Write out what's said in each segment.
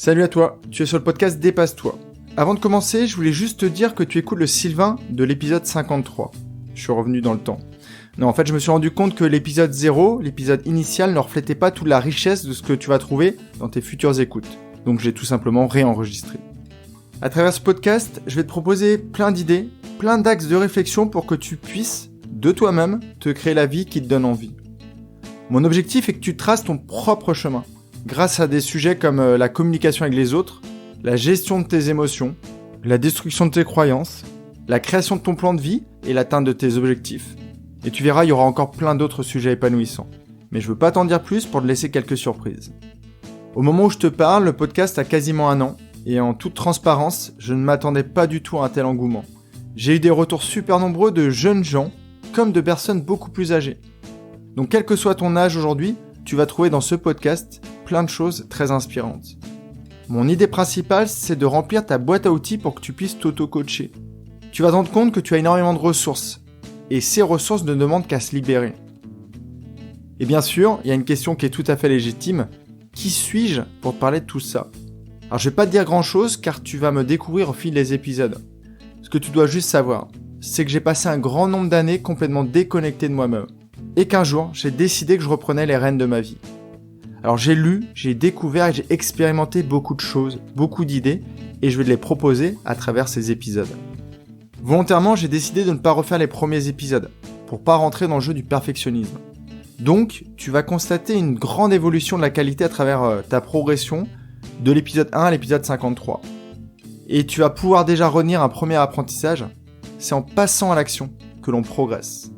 Salut à toi, tu es sur le podcast Dépasse-toi. Avant de commencer, je voulais juste te dire que tu écoutes le Sylvain de l'épisode 53. Je suis revenu dans le temps. Non, en fait, je me suis rendu compte que l'épisode 0, l'épisode initial, ne reflétait pas toute la richesse de ce que tu vas trouver dans tes futures écoutes. Donc j'ai tout simplement réenregistré. À travers ce podcast, je vais te proposer plein d'idées, plein d'axes de réflexion pour que tu puisses, de toi-même, te créer la vie qui te donne envie. Mon objectif est que tu traces ton propre chemin, grâce à des sujets comme la communication avec les autres, la gestion de tes émotions, la destruction de tes croyances, la création de ton plan de vie et l'atteinte de tes objectifs. Et tu verras, il y aura encore plein d'autres sujets épanouissants. Mais je veux pas t'en dire plus pour te laisser quelques surprises. Au moment où je te parle, le podcast a quasiment 1 an, et en toute transparence, je ne m'attendais pas du tout à un tel engouement. J'ai eu des retours super nombreux de jeunes gens, comme de personnes beaucoup plus âgées. Donc quel que soit ton âge aujourd'hui, tu vas trouver dans ce podcast plein de choses très inspirantes. Mon idée principale, c'est de remplir ta boîte à outils pour que tu puisses t'auto-coacher. Tu vas te rendre compte que tu as énormément de ressources, et ces ressources ne demandent qu'à se libérer. Et bien sûr, il y a une question qui est tout à fait légitime. Qui suis-je pour te parler de tout ça ? Alors je vais pas te dire grand chose car tu vas me découvrir au fil des épisodes. Ce que tu dois juste savoir, c'est que j'ai passé un grand nombre d'années complètement déconnecté de moi-même. Et qu'un jour, j'ai décidé que je reprenais les rênes de ma vie. Alors j'ai lu, j'ai découvert et j'ai expérimenté beaucoup de choses, beaucoup d'idées, et je vais te les proposer à travers ces épisodes. Volontairement, j'ai décidé de ne pas refaire les premiers épisodes, pour pas rentrer dans le jeu du perfectionnisme. Donc, tu vas constater une grande évolution de la qualité à travers ta progression de l'épisode 1 à l'épisode 53. Et tu vas pouvoir déjà retenir un premier apprentissage, c'est en passant à l'action que l'on progresse.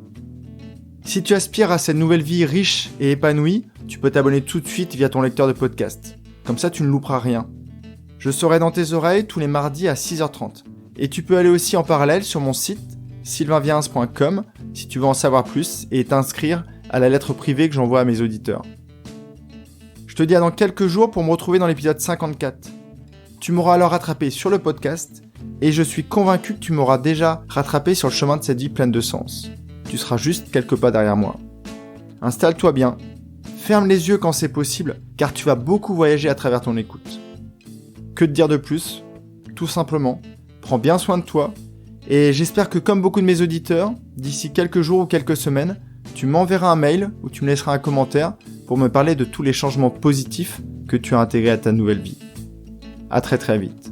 Si tu aspires à cette nouvelle vie riche et épanouie, tu peux t'abonner tout de suite via ton lecteur de podcast. Comme ça, tu ne louperas rien. Je serai dans tes oreilles tous les mardis à 6h30. Et tu peux aller aussi en parallèle sur mon site sylvainvierens.com si tu veux en savoir plus et t'inscrire à la lettre privée que j'envoie à mes auditeurs. Je te dis à dans quelques jours pour me retrouver dans l'épisode 54. Tu m'auras alors rattrapé sur le podcast et je suis convaincu que tu m'auras déjà rattrapé sur le chemin de cette vie pleine de sens. Tu seras juste quelques pas derrière moi. Installe-toi bien, ferme les yeux quand c'est possible, car tu vas beaucoup voyager à travers ton écoute. Que te dire de plus ? Tout simplement, prends bien soin de toi, et j'espère que comme beaucoup de mes auditeurs, d'ici quelques jours ou quelques semaines, tu m'enverras un mail ou tu me laisseras un commentaire pour me parler de tous les changements positifs que tu as intégrés à ta nouvelle vie. À très très vite.